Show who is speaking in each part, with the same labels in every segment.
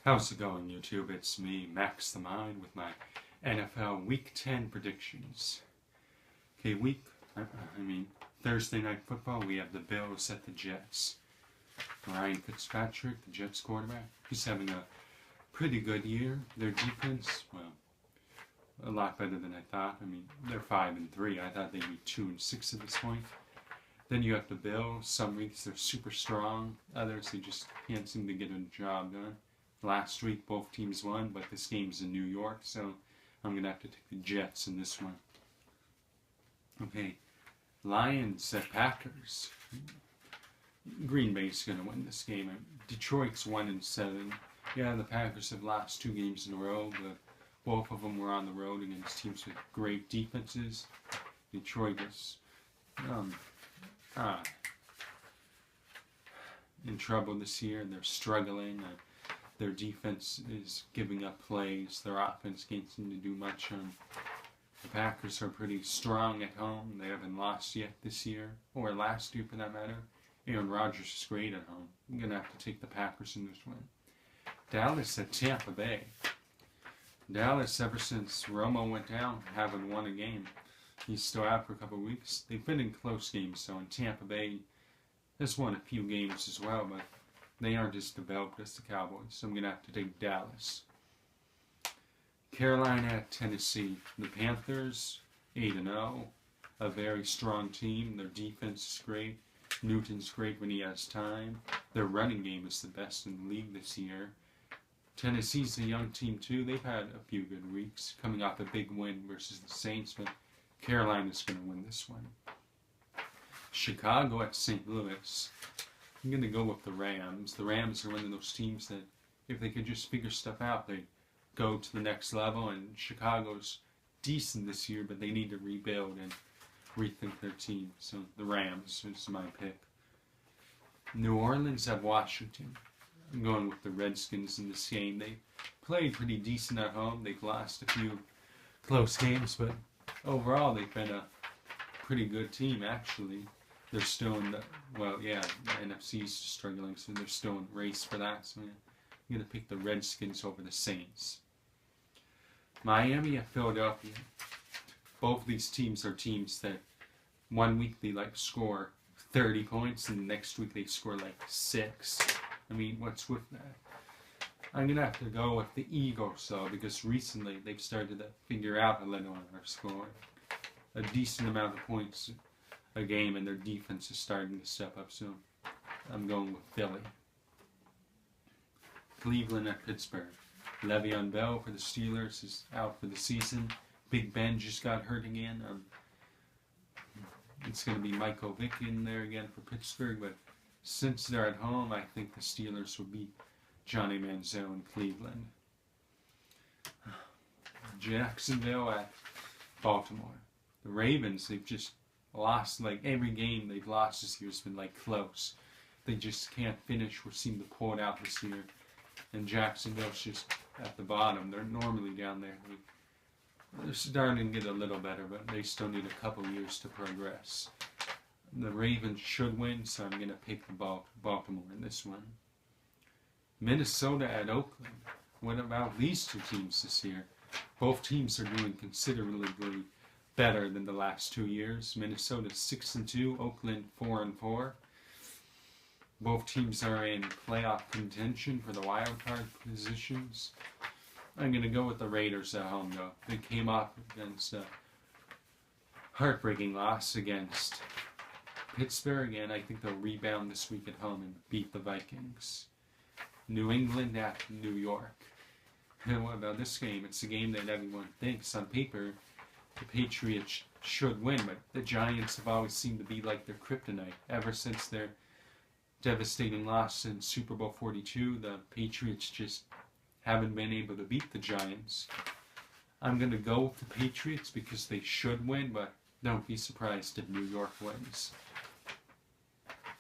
Speaker 1: How's it going, YouTube? It's me, Max the Mind, with my NFL Week 10 predictions. Okay, Thursday Night Football, we have the Bills at the Jets. Ryan Fitzpatrick, the Jets quarterback, he's having a pretty good year. Their defense, well, a lot better than I thought. They're 5-3. I thought they'd be 2-6 at this point. Then you have the Bills. Some weeks they're super strong. Others, they just can't seem to get a job done. Last week, both teams won, but this game's in New York, so I'm going to have to take the Jets in this one. Okay, Lions at Packers. Green Bay's going to win this game. Detroit's 1-7. Yeah, the Packers have lost 2 games in a row, but both of them were on the road against teams with great defenses. Detroit is in trouble this year. They're struggling. Their defense is giving up plays. Their offense can't seem to do much. The Packers are pretty strong at home. They haven't lost yet this year, or last year for that matter. Aaron Rodgers is great at home. I'm going to have to take the Packers in this one. Dallas at Tampa Bay. Dallas, ever since Romo went down, haven't won a game. He's still out for a couple of weeks. They've been in close games, so in Tampa Bay has won a few games as well, but they aren't as developed as the Cowboys, so I'm going to have to take Dallas. Carolina at Tennessee. The Panthers, 8-0. A very strong team. Their defense is great. Newton's great when he has time. Their running game is the best in the league this year. Tennessee's a young team too. They've had a few good weeks, coming off a big win versus the Saints, but Carolina's going to win this one. Chicago at St. Louis. I'm going to go with the Rams. The Rams are one of those teams that, if they could just figure stuff out, they'd go to the next level. And Chicago's decent this year, but they need to rebuild and rethink their team. So the Rams is my pick. New Orleans at Washington. I'm going with the Redskins in this game. They played pretty decent at home. They've lost a few close games, but overall they've been a pretty good team, actually. They're still in the NFC's struggling, so they're still in the race for that. So I'm going to pick the Redskins over the Saints. Miami at Philadelphia. Both of these teams are teams that one week they score 30 points, and the next week they score 6. What's with that? I'm going to have to go with the Eagles, though, because recently they've started to figure out how to score a decent amount of points a game, and their defense is starting to step up, so I'm going with Philly. Cleveland at Pittsburgh. Le'Veon Bell for the Steelers is out for the season. Big Ben just got hurt again. It's going to be Michael Vick in there again for Pittsburgh, but since they're at home, I think the Steelers will beat Johnny Manziel in Cleveland. Jacksonville at Baltimore. The Ravens, they've just lost, every game they've lost this year has been close. They just can't finish or seem to pull it out this year. And Jacksonville's just at the bottom. They're normally down there. They're starting to get a little better, but they still need a couple years to progress. The Ravens should win, so I'm going to pick the Baltimore in this one. Minnesota at Oakland. What about these two teams this year? Both teams are doing considerably better than the last 2 years. Minnesota 6-2, Oakland 4-4. Both teams are in playoff contention for the wild card positions. I'm going to go with the Raiders at home, though. They came off against a heartbreaking loss against Pittsburgh, and I think they'll rebound this week at home and beat the Vikings. New England at New York. And what about this game? It's a game that everyone thinks on paper the Patriots should win, but the Giants have always seemed to be like their kryptonite. Ever since their devastating loss in Super Bowl 42, the Patriots just haven't been able to beat the Giants. I'm going to go with the Patriots because they should win, but don't be surprised if New York wins.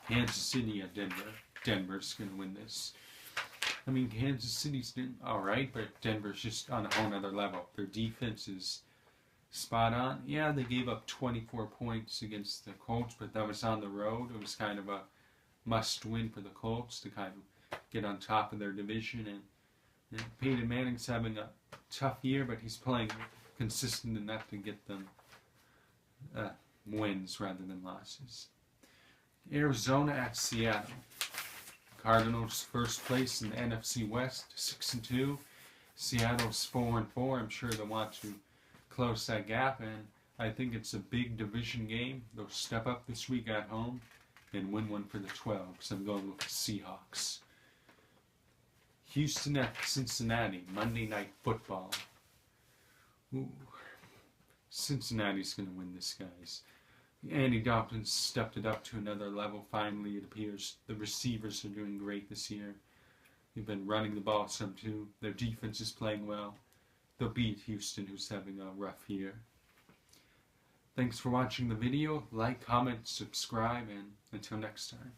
Speaker 1: Kansas City at Denver. Denver's going to win this. Kansas City's doing alright, but Denver's just on a whole nother level. Their defense is spot on. Yeah, they gave up 24 points against the Colts, but that was on the road. It was kind of a must-win for the Colts to kind of get on top of their division, and And Peyton Manning's having a tough year, but he's playing consistent enough to get them wins rather than losses. Arizona at Seattle. Cardinals first place in the NFC West, 6-2. Seattle's 4-4. I'm sure they'll want to close that gap, and I think it's a big division game. They'll step up this week at home and win one for the 12, because I'm going with the Seahawks. Houston at Cincinnati, Monday Night Football. Ooh. Cincinnati's going to win this, guys. Andy Dalton stepped it up to another level. Finally, it appears the receivers are doing great this year. They've been running the ball some too. Their defense is playing well. They'll beat Houston, who's having a rough year. Thanks for watching the video. Like, comment, subscribe, and until next time.